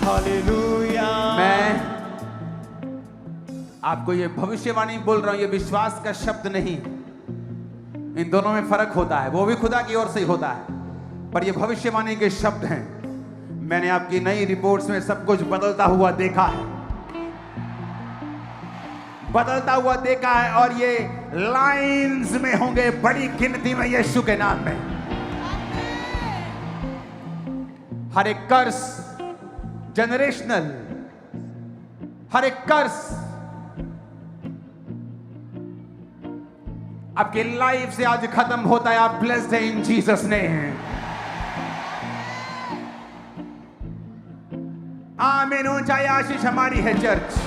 Hallelujah. मैं आपको ये भविष्यवाणी बोल रहा हूं, ये विश्वास का शब्द नहीं। इन दोनों में फर्क होता है, वो भी खुदा की ओर से ही होता है, पर ये भविष्यवाणी के शब्द हैं। मैंने आपकी नई रिपोर्ट्स में सब कुछ बदलता हुआ देखा है, बदलता हुआ देखा है, और ये लाइंस में होंगे बड़ी गिनती में यीशु के नाम में। हर एक कर्स जनरेशनल, हर एक कर्स आपकी लाइफ से आज खत्म होता है। आप ब्लेस्ड हैं इन जीसस नेम। आमीन। ऊंचाई आशीष हमारी है चर्च।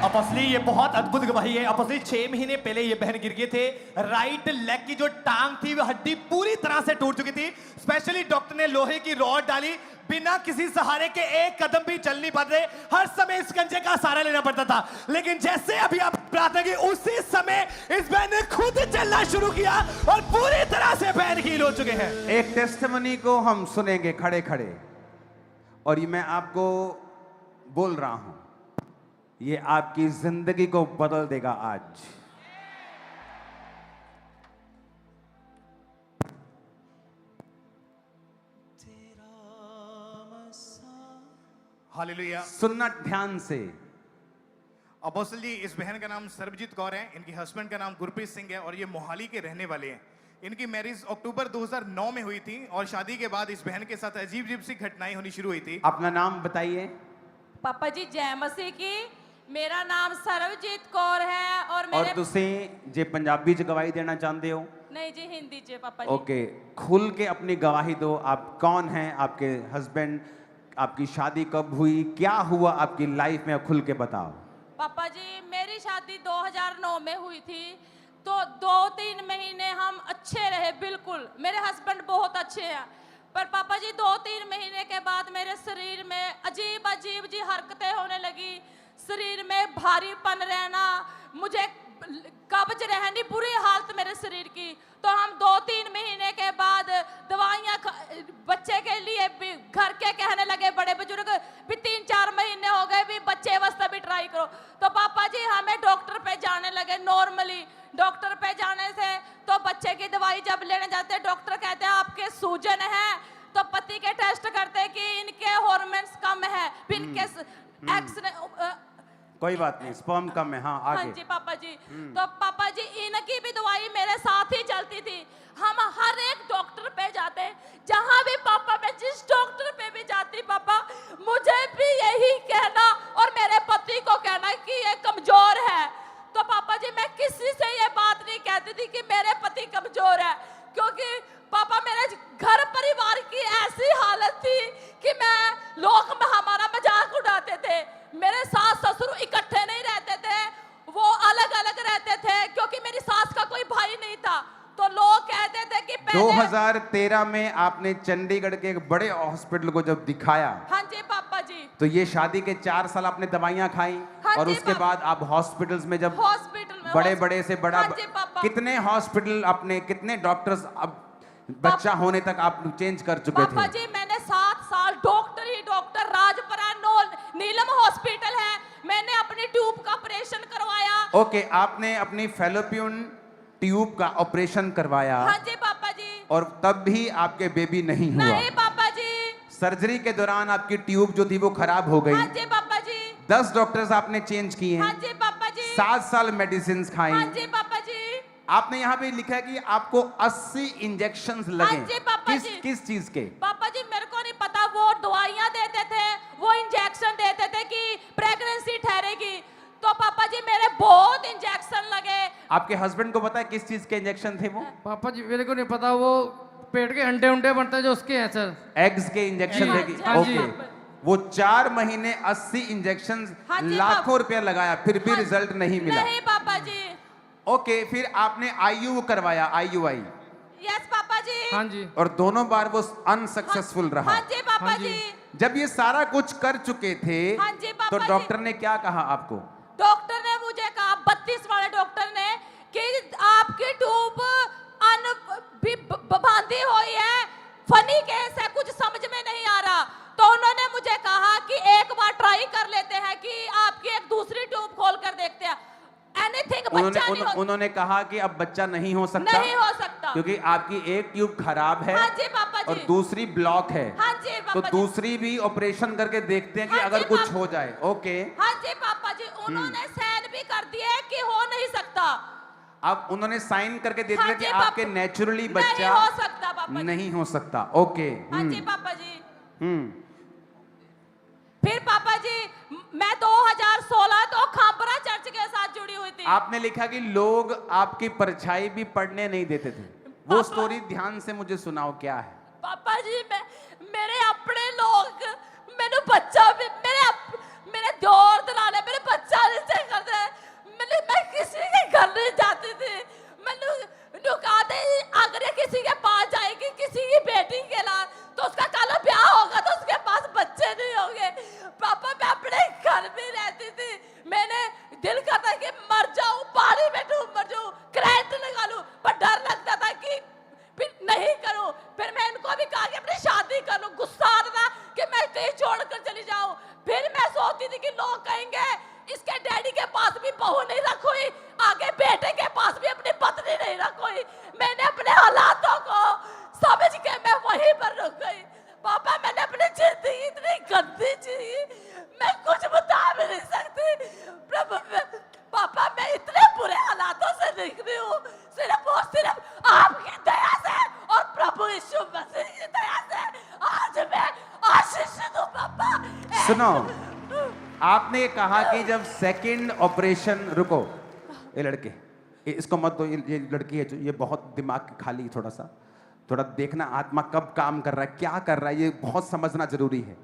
अपसली ये बहुत अद्भुत गवाही है। अपसली 6 महीने पहले ये बहन गिर गए थे। राइट लेग की जो टांग थी वो हड्डी पूरी तरह से टूट चुकी थी। स्पेशली डॉक्टर ने लोहे की रॉड डाली, बिना किसी सहारे के एक कदम भी चल नहीं पा रहे, हर समय इस कंचे का सहारा लेना पड़ता था। लेकिन जैसे अभी आप प्रार्थना की, उसी समय इस बहन ने खुद चलना शुरू किया और पूरी तरह से बहन हील हो चुके हैं। एक टेस्टिमनी को हम सुनेंगे खड़े खड़े, और ये मैं आपको बोल रहा हूं, ये आपकी जिंदगी को बदल देगा आज। हालेलुया। सुनना ध्यान से। अपोस्टल जी, इस बहन का नाम सर्वजीत कौर है, इनके हस्बैंड का नाम गुरप्रीत सिंह है और ये मोहाली के रहने वाले हैं। इनकी मैरिज अक्टूबर 2009 में हुई थी और शादी के बाद इस बहन के साथ अजीब अजीब सी घटनाएं होनी शुरू हुई थी। अपना नाम बताइए। पापा जी जय मसीह की। मेरा नाम सर्वजीत कौर है और मेरे और तुसी जे पंजाबी च गवाही देना चाहते हो? नहीं जी, हिंदी च पापा जी। ओके, खुल के अपनी गवाही दो। आप कौन हैं, आपके हस्बैंड, आपकी शादी कब हुई, क्या हुआ आपकी लाइफ में, खुल के बताओ। पापा जी मेरी शादी 2009 में हुई थी, तो 2-3 महीने हम अच्छे रहे बिल्कुल। मेरे हस्बैंड बहुत अच्छे हैं, पर पापा जी 2-3 महीने के बाद मेरे शरीर में अजीब अजीब जी हरकतें होने लगी। शरीर में भारीपन रहना, मुझे कब्ज रहनी, बुरी हालत मेरे शरीर की। तो हम 2-3 महीने के बाद दवाइयाँ बच्चे के लिए भी घर के कहने लगे, बड़े बुजुर्ग भी 3-4 महीने हो गए भी बच्चे वास्ते भी ट्राई करो। तो पापा जी हमें डॉक्टर पे जाने लगे। नॉर्मली डॉक्टर पे जाने से तो बच्चे की दवाई जब लेने जाते डॉक्टर कहते हैं आपके सूजन है, तो पति के टेस्ट करते कि इनके हार्मोन्स कम है, फिर इनके एक्स कोई बात नहीं, स्पर्म कम है। हाँ आगे। हाँ जी पापा जी। तो पापा जी इनकी भी दवाई मेरे साथ ही चलती थी। हम हर एक डॉक्टर पे जाते, जहां भी पापा मैं जिस डॉक्टर पे भी जाती पापा, मुझे भी यही कहना और मेरे पति को कहना कि ये कमजोर है। तो पापा जी मैं किसी से ये बात नहीं कहती थी कि मेरे पति कमजोर है, क्योंकि पापा मेरे घर परिवार की ऐसी हालत थी कि लोग हमारा मजाक उड़ाते थे। मेरे सास ससुर इकट्ठे नहीं रहते थे, वो अलग अलग रहते थे, क्योंकि मेरी सास का कोई भाई नहीं था। तो लोग कहते थे कि 2013 में आपने चंडीगढ़ के एक बड़े हॉस्पिटल को जब दिखाया। हाँ जी पापा जी। तो ये शादी के 4 साल आपने दवाइयां खाई। हाँ और जी उसके बाद आप हॉस्पिटल्स में जब हॉस्पिटल में बड़े बड़े से बड़ा, हाँ जी पापा। कितने हॉस्पिटल अपने, कितने डॉक्टर्स अब बच्चा होने तक आप चेंज कर चुके थे? पापा जी मैंने 7 साल डॉक्टर ही डॉक्टर, राजपुरा नीलम हॉस्पिटल है, मैंने अपनी ट्यूब का ऑपरेशन करवाया। ओके, आपने अपनी फेलोपियन ट्यूब का ऑपरेशन करवाया। हाँ जी पापा जी। और तब भी आपके बेबी नहीं हुआ? नहीं पापा जी। सर्जरी के दौरान आपकी ट्यूब जो थी वो खराब हो गई। हाँ जी पापा जी। 10 डॉक्टर्स आपने चेंज किए। हाँ जी पापा जी। 7 साल मेडिसिन खाई। हाँ जी पापा जी। आपने यहाँ पे लिखा है कि आपको 80 इंजेक्शंस लगे। हाँ जी पापा जी। किस चीज के? पापा जी मेरे को नहीं पता, वो दवाइयाँ देते थे, वो इंजेक्शन देते थे कि प्रेगनेंसी ठहरेगी। तो पापा जी मेरे बहुत इंजेक्शन लगे। आपके हस्बैंड को पता है किस चीज के इंजेक्शन थे वो? पापा जी मेरे को नहीं पता, वो पेट के अंडे उंडे बनते हैं जो उसके हैं सर। एग्स के इंजेक्शन हाँ थे। जी, हाँ जी। ओके, वो 4 महीने 80 इंजेक्शन, हाँ जी, लाखों रुपया लगाया, फिर भी रिजल्ट नहीं मिला। नहीं पापा जी। ओके, फिर आपने आईयू करवाया, IUI। यस पापा जी। हाँ जी। और दोनों बार वो अनसक्सेसफुल रहा। हाँ जी पापा हाँ जी। जी। जब ये सारा कुछ कर चुके थे, हाँ जी पापा तो जी। डॉक्टर ने क्या कहा आपको? डॉक्टर ने मुझे कहा, 32 वाले डॉक्टर ने, कि आपकी ट्यूब बांधी हुई है, फनी केस है, कुछ समझ में नहीं आ रहा। तो उन्होंने उन्होंने कहा कि अब बच्चा नहीं हो सकता, नहीं हो सकता, क्योंकि आपकी एक ट्यूब खराब है। हाँ जी पापा जी। और दूसरी ब्लॉक है। हाँ जी तो पापा जी। दूसरी भी ऑपरेशन करके देखते हैं कि हाँ अगर जी, कुछ हो जाए। ओके, हाँ जी पापा जी, उन्होंने साइन भी कर दिए कि हो नहीं सकता। अब उन्होंने साइन करके दे हाँ दिया जी कि पापा, आपके नेचुरली नहीं बच्चा हो सकता पापा जी। नहीं हो सकता। ओके। हाँ जी पापा जी। फिर पापा जी मैं 2016 तो खापरा चर्च के साथ जुड़ी हुई थी। आपने लिखा कि लोग आपकी परछाई भी पढ़ने नहीं देते थे। वो स्टोरी ध्यान से मुझे सुनाओ, क्या है? पापा जी मेरे अपने लोग मैंने बच्चा भी मेरे दौर दलाले मेरे बच्चा नहीं करते। मैं किसी के घर नहीं जाती थी। मैंने कहते अगर ये किसी के पास जाएगी किसी की बेटी के लाल तो उसका कल ब्याह होगा तो उसके पास बच्चे नहीं होंगे। पापा मैं अपने घर में रहती थी। मैंने दिल करता कि मर जाऊं, पानी में डूब मर जाऊं, करंट लगा लूं, पर डर लगता था कि फिर नहीं करूं। फिर मैं इनको भी कहा कि अपनी शादी कर लूं। गुस्सा आ रहा कि मैं कहीं छोड़कर चली जाऊं। फिर मैं सोचती थी कि लोग कहेंगे इसके डैडी के पास भी बहू नहीं रखोई, आगे बेटे के पास भी अपनी पत्नी नहीं रखोई। मैंने अपने हालातों को समझ के मैं वहीं पर रुक गई। पापा मैंने अपनी जिंदगी इतनी गंदी जी, मैं कुछ बता भी नहीं सकती। प्रभु पापा मैं इतने बुरे हालातों से निकली हूँ सिर्फ और सिर्फ आपकी दया से और प्रभु यीशु मसीह की दया से आज मैं आशीषित हूँ। पापा सुनो, आपने ये कहा कि जब सेकंड ऑपरेशन, रुको ये लड़के, इसको मत दो, ये लड़की है जो ये बहुत दिमाग खाली, थोड़ा देखना आत्मा कब काम कर रहा है, क्या कर रहा है, ये बहुत समझना जरूरी है।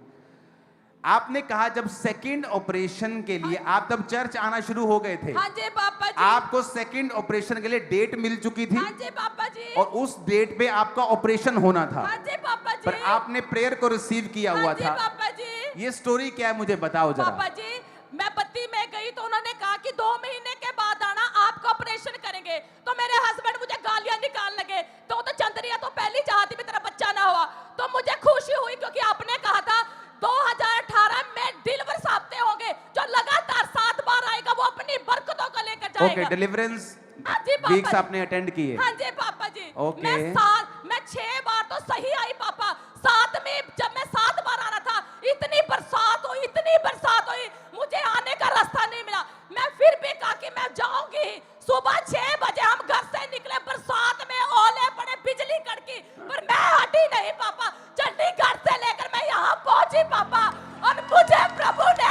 आपने कहा जब सेकंड ऑपरेशन के लिए आप तब चर्च आना शुरू हो गए थे। हाँ जी पापा जी। आपको सेकंड ऑपरेशन के लिए डेट मिल चुकी थी। हाँ जी पापा जी। और उस डेट पे आपका ऑपरेशन होना था। हाँ जी पापा जी। पर आपने प्रेयर को रिसीव किया हुआ था। पापा जी। ये स्टोरी क्या है मुझे बताओ जरा। पापा जी मैं बत्ती में गई तो उन्होंने कहा कि 2 महीने के बाद आना, आपका ऑपरेशन करेंगे। तो मेरे हस्बैंड मुझे गालियां निकाल लगे, तो चंद्रिया तो पहली चाहती भी तेरा बच्चा ना हुआ। तो मुझे खुशी हुई क्योंकि आपने कहा था 2018 में डिलीवर साहब होंगे जो लगातार 7 बार आएगा, वो अपनी बरकतों को लेकर जाएगा। ओके, डिलीवरेंस हाँ जी पापा वीक्स जी। आपने अटेंड किए। हाँ जी पापा जी। ओके। मैं 6 बार तो सही आई पापा। 7 में जब मैं 7 बार आ रहा था इतनी बरसात हुई मुझे आने का रास्ता नहीं मिला। मैं फिर भी कहा कि मैं जाऊंगी। सुबह 6 बजे हम घर से निकले, बरसात में ओले पड़े, बिजली कड़की, पर मैं हटी नहीं पापा। चंडीगढ़ से लेकर मैं यहाँ पहुंची पापा, और मुझे प्रभु ने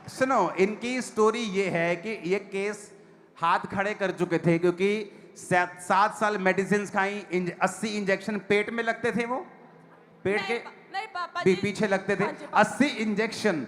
सुनो, इनकी स्टोरी ये है कि ये केस हाथ खड़े कर चुके थे क्योंकि 7 साल मेडिसिन खाई, 80 इंजेक्शन पेट में लगते थे, वो पेट के नहीं पापा जी। पीछे लगते थे। हाँ जी, 80 इंजेक्शन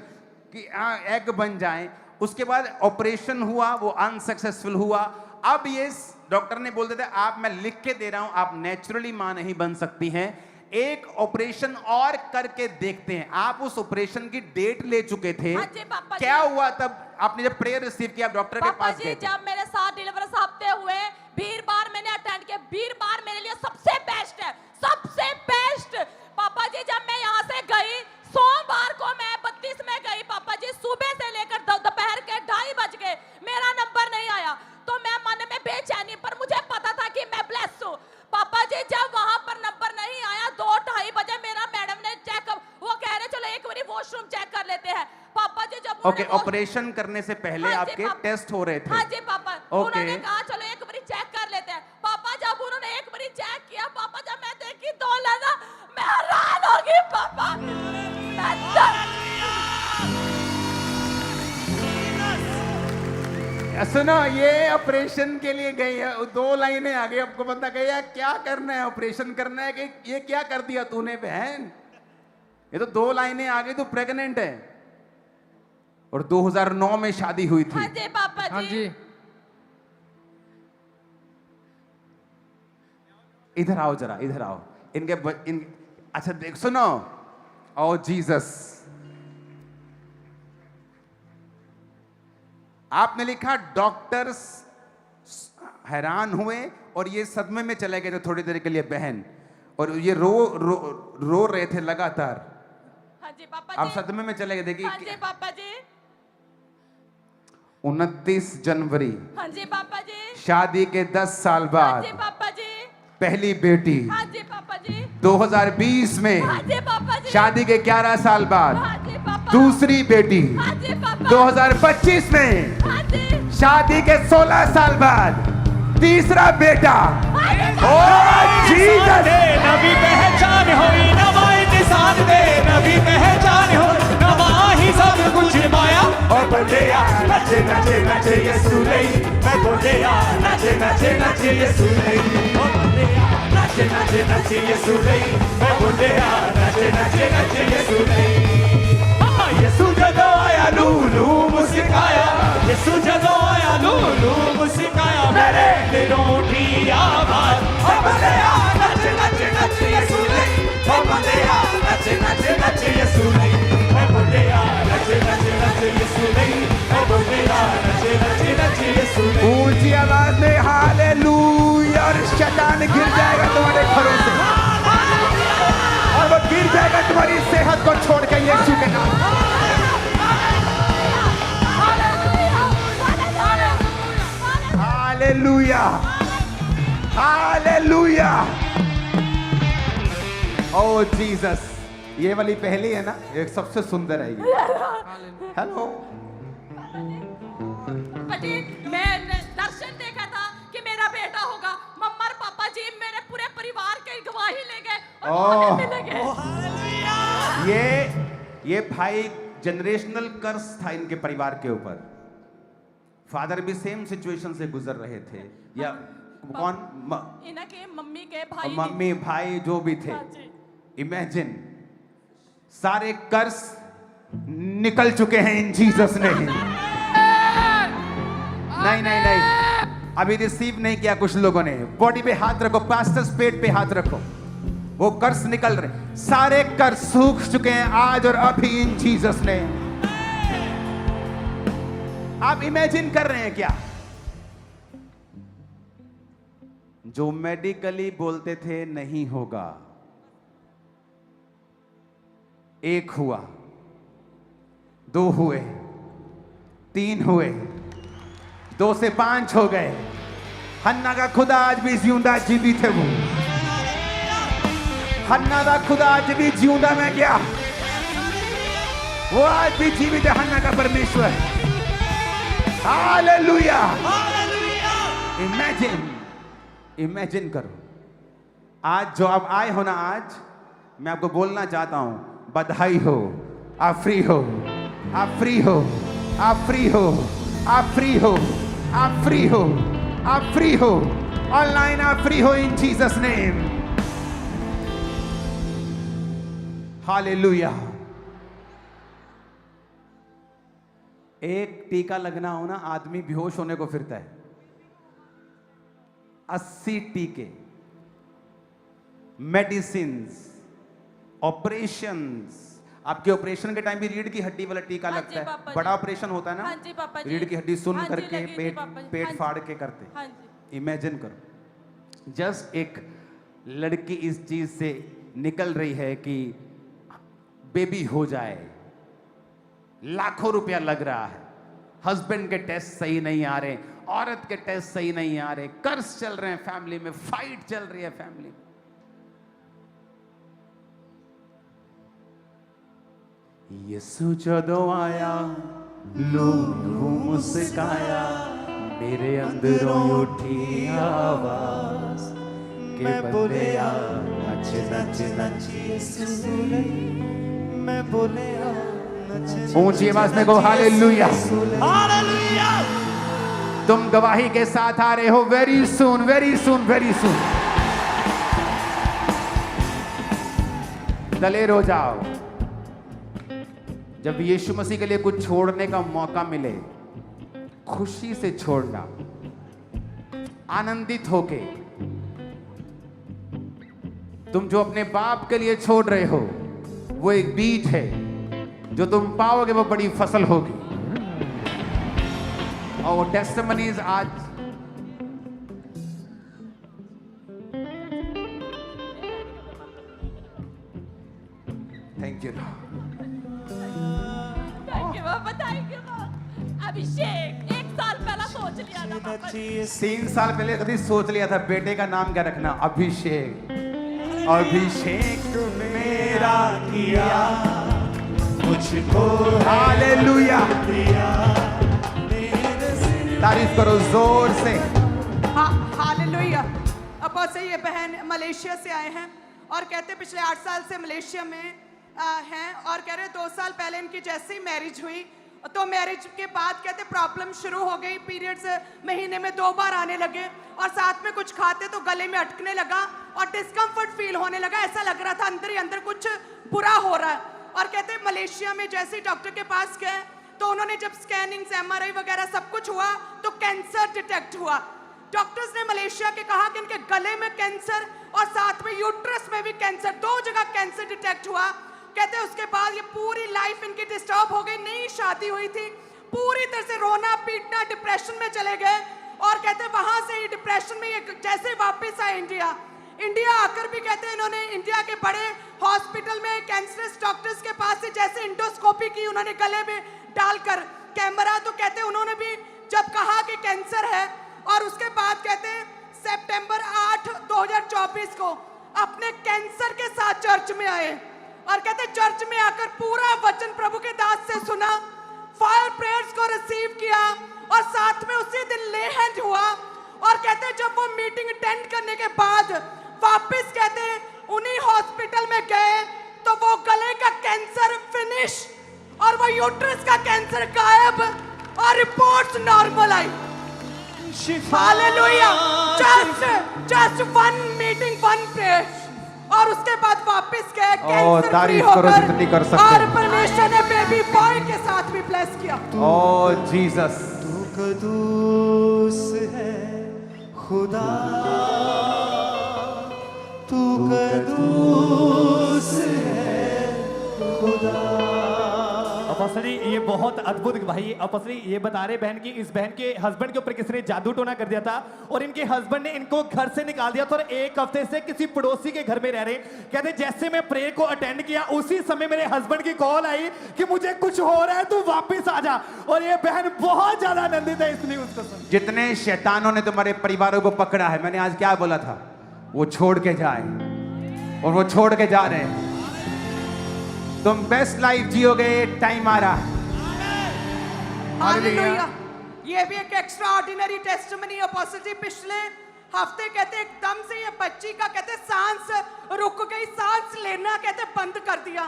कि एग बन जाए। उसके बाद ऑपरेशन हुआ, वो अनसक्सेसफुल हुआ। अब ये डॉक्टर ने बोल दिया आप, मैं लिख के दे रहा हूं, आप नेचुरली मां नहीं बन सकती हैं, एक ऑपरेशन और करके देखते हैं। आप उस ऑपरेशन की डेट ले चुके थे। हाँ जी, पापा क्या जी। हुआ तब आपने जब प्रेयर रिसीव किया, डॉक्टर के पापा पास जी गए थे? जब मेरे साथ डिलीवर हफ्ते हुए, वीरवार मैंने अटेंड किया। वीरवार मेरे लिए सबसे बेस्ट है, सबसे बेस्ट। पापा जी जब मैं यहाँ से गई, सोमवार को मैं 32 में गई पापा जी, सुबह से लेकर दोपहर के 2:30 बज गए, मेरा नंबर नहीं आया। तो मैं मन में बेचैनी, पर मुझे पता था कि मैं ब्लेस हूँ। पापा जी जब वहां पर नंबर नहीं आया, 2-2:30 बजे मेरा मैडम ने चेकअप, वो कह रहे चलो एक बार वॉशरूम चेक कर लेते हैं। पापा जी जब ओके, ऑपरेशन करने से पहले हाँ जी, आपके पापा। टेस्ट हो रहे थे? हाँ जी पापा। ओके। उन्होंने कहा चलो एक बार चेक कर लेते हैं। पापा जब उन्होंने एक बार चेक किया, पापा जब मैं देखी 2 लाना, मैं हैरान हो गई पापा। सुनो, ये ऑपरेशन के लिए गई है, 2 लाइनें आ गई, आपको बंदा कहे क्या करना है, ऑपरेशन करना है कि ये क्या कर दिया तूने बहन, ये तो 2 लाइनें आ गई, तू प्रेग्नेंट है। और 2009 में शादी हुई थी। हाँ जी पापा जी। हाँ जी। इधर आओ जरा, इधर आओ। अच्छा देख, सुनो, ओ जीसस, आपने लिखा डॉक्टर्स हैरान हुए और ये सदमे में चले गए थे थोड़ी देर के लिए बहन, और ये रो रहे थे लगातार। हाँ जी पापा आप जी। सदमे में चले गए, देखिए। हाँ जी पापा जी। 29 जनवरी हाँ जी पापा जी। शादी के 10 साल हाँ बाद जी पापा जी। पहली बेटी। हाँ जी पापा जी। 2020 में हाँ जी पापा जी। शादी के 11 साल बाद हाँ जी पापा। दूसरी बेटी। हाँ जी पापा। 2025 में हाँ जी। शादी के 16 साल बाद तीसरा बेटा। ओ जीसस, नबी पहचान होई नवाई निशान दे, नबी पहचान हो नवाही सब कुछ पाया। और बोलिया नचे नचे नचे यीशु नहीं, मैं बोलिया नचे नचे नचे यीशु नहीं, ओ बोलिया नचे नचे नचे यीशु नहीं, मैं बोलिया नचे नचे नचे यीशु नहीं। हाँ यीशु जदों आया लूलू मुस्काया, यीशु जदों आया लूलू मुस्काया, मेरे दिलों की आवाज। ओ बोलिया नचे नचे नचे यीशु नहीं, ओ बोलिया नचे नचे नचे यीशु नहीं, मैं बोलिया नचे नचे नचे यीशु नहीं, मैं बोलिया नचे नचे नचे यीशु नहीं। ऊंची आवाज में हालेलुया। और शैतान गिर जाएगा तुम्हारे घरों से, और वो गिर जाएगा तुम्हारी सेहत को छोड़ के यीशु के नाम। Hallelujah, hallelujah. ओ जीसस, ये वाली पहली है ना, एक सबसे सुंदर है ये। हेलो, जी मैंने दर्शन देखा था कि मेरा बेटा होगा। मम्मा और पापा जी मेरे पूरे परिवार की गवाही ले गए और मुझे मिल गए। ये भाई जनरेशनल कर्स था इनके परिवार के ऊपर। फादर भी सेम सिचुएशन से गुजर रहे थे, या कौन इनके मम्मी के भाई मम्मी भाई जो भी थे। हाँ जी। इमेजिन, सारे कर्स निकल चुके हैं इन जीसस ने। नहीं नहीं नहीं, अभी रिसीव नहीं किया कुछ लोगों ने। बॉडी पे हाथ रखो, पास्टर्स पेट पे हाथ रखो, वो कर्स निकल रहे। सारे कर्स सूख चुके हैं आज और अभी इन जीसस ने। आप इमेजिन कर रहे हैं क्या? जो मेडिकली बोलते थे नहीं होगा, एक हुआ, 2 हुए, 3 हुए, 2 से 5 हो गए। हन्ना का खुदा आज भी जिंदा जीवित है। वो हन्ना का खुदा आज भी जिंदा में गया, वो आज भी जीवित है। हन्ना का परमेश्वर। हालेलुया, इमेजिन, इमेजिन करो। आज जो आप आए हो ना, आज मैं आपको बोलना चाहता हूं, बधाई हो, आप फ्री हो, आप फ्री हो, आप फ्री हो, आप फ्री हो, आप फ्री हो, आप फ्री हो। ऑनलाइन आप फ्री हो इन जीसस नेम। हालेलुया। एक टीका लगना हो ना, आदमी बेहोश होने को फिरता है। 80 टीके, मेडिसिन्स, ऑपरेशंस। आपके ऑपरेशन के टाइम भी रीढ़ की हड्डी वाला टीका हाँ लगता जी है। पापा जी। बड़ा ऑपरेशन होता है ना, हाँ जी पापा जी। रीढ़ की हड्डी सुन हाँ जी, करके लगी थी पेट पापा जी। पेट हाँ जी। फाड़ के करते। हाँ जी। इमेजिन करो, जस्ट एक लड़की इस चीज से निकल रही है कि बेबी हो जाए, लाखों रुपया लग रहा है। हस्बैंड के टेस्ट सही नहीं आ रहे, औरत के टेस्ट सही नहीं आ रहे, कर्ज चल रहे हैं फैमिली में, फाइट चल रही है फैमिली में। यीशु जदों आया, लोगों मुस्काया, मेरे अंदरों उठी आवाज के बंदे आ नचे नचे नचे यीशु मैं बोले आ नचे। ऊंची आवाज में गो हालेलुया, हालेलुया। तुम गवाही के साथ आ रहे हो। Very soon, very soon, very soon. दलेर हो जाओ। जब यीशु मसीह के लिए कुछ छोड़ने का मौका मिले, खुशी से छोड़ना, आनंदित होके। तुम जो अपने बाप के लिए छोड़ रहे हो, वो एक बीज है, जो तुम पाओगे वो बड़ी फसल होगी। और वो टेस्टिमनीज आज थैंक यू। थैंक यू पापा, थैंक यू। अभिषेक 1 साल पहले सोच लिया था पापा जी। 3 साल पहले कभी सोच लिया था बेटे का नाम क्या रखना, अभिषेक। अभिषेक मेरा किया मुझको, हालेलुया, तारीफ करो जोर से। हालेलुया। अब से ये बहन मलेशिया से आए हैं और कहते पिछले 8 साल से मलेशिया में हैं और कह रहे 2 साल पहले इनकी जैसे ही मैरिज हुई तो मैरिज के बाद कहते प्रॉब्लम शुरू हो गई, पीरियड्स महीने में 2 बार आने लगे और साथ में कुछ खाते तो गले में अटकने लगा और डिस्कम्फर्ट फील होने लगा, ऐसा लग रहा था अंदर ही अंदर कुछ बुरा हो रहा है। और कहते मलेशिया में जैसे ही डॉक्टर के पास गए तो उन्होंने जब स्कैनिंग्स MRI वगैरह सब कुछ हुआ तो कैंसर डिटेक्ट हुआ। डॉक्टर्स ने मलेशिया के कहा कि इनके गले में कैंसर और साथ में यूट्रस में भी कैंसर, 2 जगह कैंसर डिटेक्ट हुआ। कहते हैं उसके बाद ये पूरी लाइफ इनकी डिस्टर्ब हो गई, नई शादी हुई थी, पूरी तरह से रोना पीटना डिप्रेशन में चले गए और कहते वहां से ही डिप्रेशन में ये जैसे वापस आए इंडिया आकर भी कहते हैं इन्होंने इंडिया के बड़े हॉस्पिटल में कैंसरस डॉक्टर्स के पास से जैसे इंडोस्कोपी की उन्होंने गले में डालकर कैमरा, तो कहते हैं उन्होंने भी जब कहा कि कैंसर है और उसके बाद कहते हैं सितंबर 8, 2024 को अपने कैंसर के साथ चर्च में आए और कहते चर्च में आकर पूरा वचन प्रभु के दास से सुना, फायर प्रेयर्स को रिसीव किया और साथ में उसी दिन ले हैंड हुआ। और कहते जब वो मीटिंग अटेंड करने के बाद वापस कहते उन्हीं हॉस्पिटल में गए तो वो गले का कैंसर फिनिश और वो यूट्रस का कैंसर गायब और रिपोर्ट्स नॉर्मल आई। Hallelujah. Just one meeting, one prayer और उसके बाद वापस गए कैंसर फ्री होकर और परमेश्वर ने बेबी बॉय के साथ भी ब्लेस किया। ओह जीसस, तू कदूस है खुदा, तू कदूस है खुदा। अपसरी ये बहुत अद्भुत भाई, अपसरी ये बता रहे बहन की इस बहन के हस्बैंड के ऊपर किसी ने जादू टोना कर दिया था और इनके हस्बैंड ने इनको घर से निकाल दिया था और 1 हफ्ते से किसी पड़ोसी के घर में रह रहे। कहते जैसे मैं प्रेयर को अटेंड किया उसी समय मेरे हस्बैंड की कॉल आई कि मुझे कुछ हो रहा है, तू वापिस आ जा। और ये बहन बहुत ज्यादा आनंदित है इस न्यूज़ को सुन। जितने शैतानों ने तुम्हारे परिवारों को पकड़ा है, मैंने आज क्या बोला था, वो छोड़ के जाए और वो छोड़ के जा रहे हैं। तुम बेस्ट लाइफ जियोगे, टाइम आ रहा है। हालेलुया। ये भी एक एक्स्ट्रा ऑर्डिनरी टेस्टिमनी अपोस्टल जी। पिछले हफ्ते कहते एकदम से ये बच्ची का कहते सांस रुक गई, सांस लेना कहते बंद कर दिया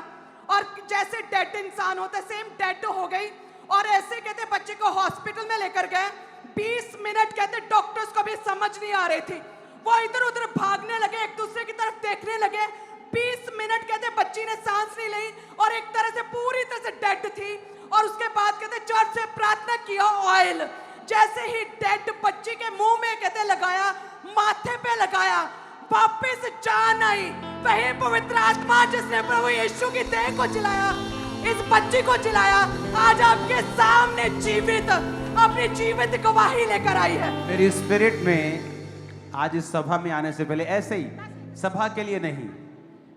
और जैसे डेड इंसान होता है सेम डेड हो गई। और ऐसे कहते बच्चे को हॉस्पिटल में लेकर गए, 20 मिनट कहते डॉक्टर्स को भी समझ नहीं आ रही थी, वो इधर उधर भागने लगे, एक दूसरे की तरफ देखने लगे। 20 मिनट कहते बच्ची ने सांस नहीं ली और एक तरह से पूरी तरह से डेड थी। और उसके बाद कहते चर्च से प्रार्थना किया, ऑयल जैसे ही डेड बच्ची के मुंह में कहते लगाया, माथे पे लगाया, वापस जान आई। वही पवित्र आत्मा जिसने प्रभु यीशु की देह को जिलाया, इस बच्ची को जिलाया, आज आपके सामने जीवित अपनी जीवित गवाही लेकर आई है। मेरी स्पिरिट में आज इस सभा में आने से पहले ऐसे ही, सभा के लिए नहीं,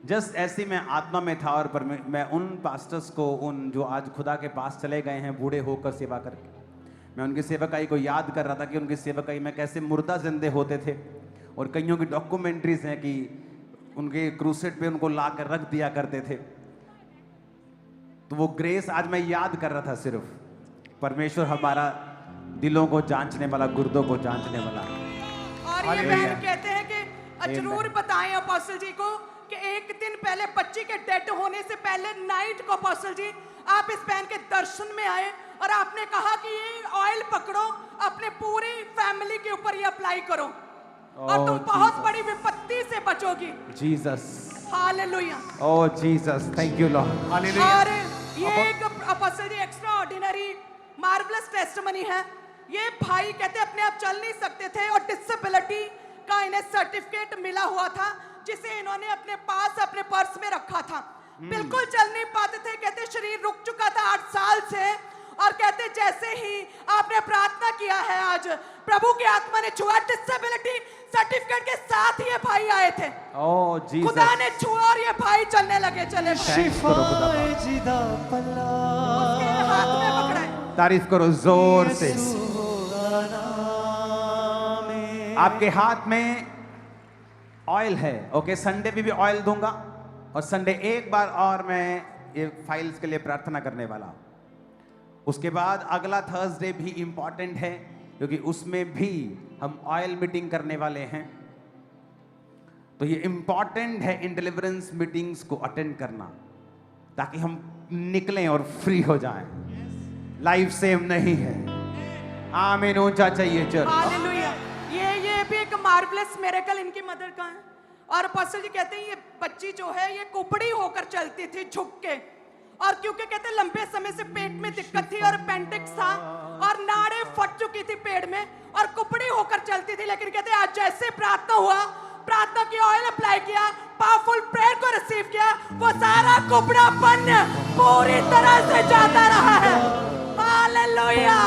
जस्ट ऐसे मैं आत्मा में था और मैं उन पास्टर्स को, उन जो आज खुदा के पास चले गए हैं बूढ़े होकर सेवा करके, मैं उनकी सेवकाई को याद कर रहा था कि उनकी सेवकाई में कैसे मुर्दा जिंदे होते थे और कईयों की डॉक्यूमेंट्रीज हैं कि उनके क्रूसेड पे उनको ला कर रख दिया करते थे। तो वो ग्रेस आज मैं याद कर रहा था। सिर्फ परमेश्वर हमारा दिलों को जांचने वाला, गुर्दों को जांचने वाला। और ये बहन कहते हैं कि जरूर बताएं अपोस्टल जी को कि एक दिन पहले बच्ची के डेड होने से पहले नाइट को अपोस्टल जी आप इस बहन के दर्शन में आए और आपने कहा कि ये ऑयल पकड़ो, अपने पूरी फैमिली के ऊपर ये अप्लाई करो और तुम बहुत बड़ी विपत्ति से बचोगी। Jesus, hallelujah. Oh Jesus, thank you Lord. और ये एक apostle ji extraordinary marvellous testimony है। ये भाई कहते अपने आप चल नहीं सकते थे और डिसेबिलिटी का इन्हें सर्टिफिकेट मिला हुआ था जिसे इन्होंने अपने पास अपने पर्स में रखा था। बिल्कुल चल नहीं पाते थे, कहते शरीर रुक चुका था 8 साल से। और कहते जैसे ही आपने प्रार्थना किया है आज प्रभु की आत्मा ने छुआ, डिसेबिलिटी सर्टिफिकेट के साथ ये भाई आए थे। ओह जीसस, खुदा ने छुआ और ये भाई चलने लगे। चले शिफाए जिदा पल्ला, उसके हाथ में पकड़ा है। तारीफ करो जोर से। होगा नाम में। आपके हाथ में ऑयल है, ओके। संडे भी ऑयल दूंगा, और संडे एक बार और मैं ये फाइल्स के लिए प्रार्थना करने वाला हूं। उसके बाद अगला थर्सडे भी इंपॉर्टेंट है, क्योंकि उसमें भी हम ऑयल मीटिंग करने वाले हैं। तो ये इंपॉर्टेंट है इन डिलीवरेंस मीटिंग्स को अटेंड करना, ताकि हम निकलें और फ्री हो जाएं। लाइफ सेम नहीं है। आमीन। ऊंचा चाहिए चर्च। हालेलुया। ये भी एक मार्वलेस मिरेकल इनकी मदर का है। और अपोस्टल जी कहते हैं ये बच्ची जो है ये कुपड़ी होकर चलती थी झुक के, और क्योंकि कहते हैं लंबे समय से पेट में दिक्कत थी और पेंटिक्स था और नाड़े फट चुकी थी पेट में और कुपड़ी होकर चलती थी। लेकिन कहते हैं आज जैसे प्रार्थना हुआ, प्रार्थना की ऑयल अप्लाई किया, पावरफुल प्रेयर को रिसीव किया, वो सारा कुपड़ापन पूरी तरह से जाता रहा है। हालेलुया।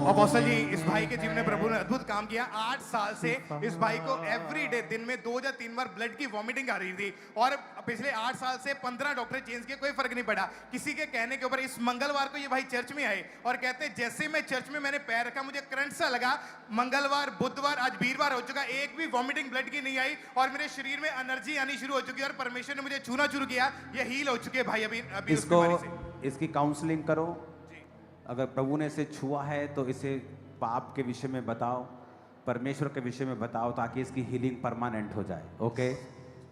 अपोस्टल जी, इस भाई के जीवन में प्रभु ने अद्भुत काम किया। 8 साल से इस भाई को एवरी डे दिन में 2 या 3 बार ब्लड की वॉमिटिंग आ रही थी, और पिछले 8 साल से 15 डॉक्टर चेंज किए, कोई फर्क नहीं पड़ा। किसी के कहने के ऊपर इस मंगलवार को ये भाई चर्च में आए और कहते हैं जैसे मैं चर्च में मैंने पैर रखा मुझे करंट सा लगा। मंगलवार, बुधवार, आज वीरवार हो चुका, एक भी वॉमिटिंग ब्लड की नहीं आई और मेरे शरीर में एनर्जी आनी शुरू हो चुकी है और परमेश्वर ने मुझे छूना शुरू किया। ये हील हो चुके भाई अभी उस बीमारी से। इसकी काउंसलिंग करो। अगर प्रभु ने इसे छुआ है तो इसे पाप के विषय में बताओ, परमेश्वर के विषय में बताओ, ताकि इसकी हीलिंग परमानेंट हो जाए। ओके,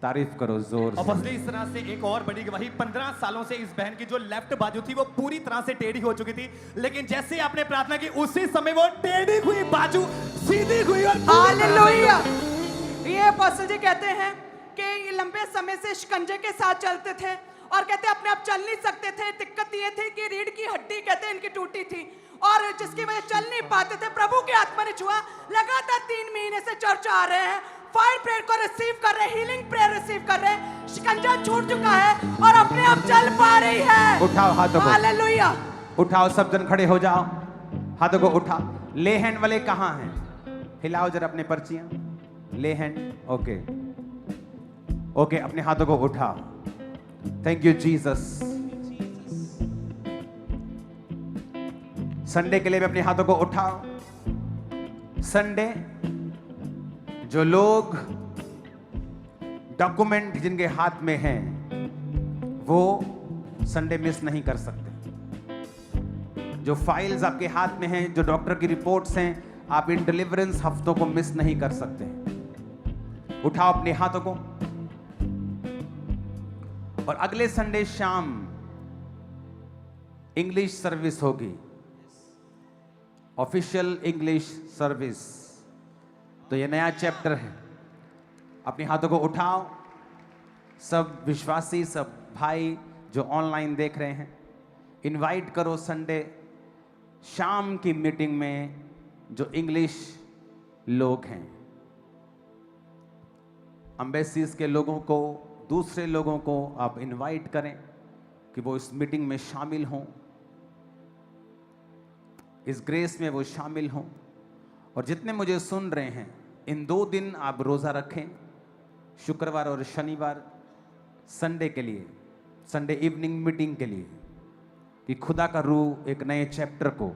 तारीफ करो जोर से। अपोस्टल इस तरह से एक और बड़ी गवाही, 15 सालों से इस बहन की जो लेफ्ट बाजू थी वो पूरी तरह से टेढ़ी हो चुकी थी, लेकिन जैसे ही आपने प्रार्थना की उसी समय वो टेढ़ी हुई बाजू सीधी हुई और हालेलुया। ये अपोस्टल जी कहते हैं कि ये लंबे समय से शिकंजे के साथ चलते थे और कहते अपने आप चल नहीं सकते थे। दिक्कत ये थी कि रीढ़ की हड्डी कहते हैं इनकी टूटी थी और जिसकी वजह चल नहीं पाते थे। प्रभु की आत्मा ने छुआ, लगातार 3 महीने से चर्च आ रहे हैं, फायर प्रेयर को रिसीव कर रहे हैं, हीलिंग प्रेयर रिसीव कर रहे हैं, शिकंजा छूट चुका है और अपने आप चल पा रही है। उठाओ हाथों को, हालेलुया। उठाओ, सब जन खड़े हो जाओ, हाथों को उठा। ले हैंड वाले कहां हैं? हिलाओ जरा अपने पर्चियां। ले हैंड, ओके ओके, अपने हाथों को उठाओ। Thank you Jesus. संडे के लिए भी अपने हाथों को उठाओ। संडे जो लोग डॉक्यूमेंट जिनके हाथ में हैं वो संडे मिस नहीं कर सकते। जो फाइल्स आपके हाथ में हैं, जो डॉक्टर की रिपोर्ट्स हैं, आप इन डिलीवरेंस हफ्तों को मिस नहीं कर सकते। उठाओ अपने हाथों को। और अगले संडे शाम इंग्लिश सर्विस होगी, ऑफिशियल इंग्लिश सर्विस। तो ये नया चैप्टर है। अपने हाथों को उठाओ। सब विश्वासी, सब भाई जो ऑनलाइन देख रहे हैं, इनवाइट करो संडे शाम की मीटिंग में जो इंग्लिश लोग हैं। एम्बेसीज के लोगों को, दूसरे लोगों को आप इनवाइट करें कि वो इस मीटिंग में शामिल हों, इस ग्रेस में वो शामिल हों। और जितने मुझे सुन रहे हैं, इन 2 दिन आप रोज़ा रखें, शुक्रवार और शनिवार, संडे के लिए, संडे इवनिंग मीटिंग के लिए, कि खुदा का रूह एक नए चैप्टर को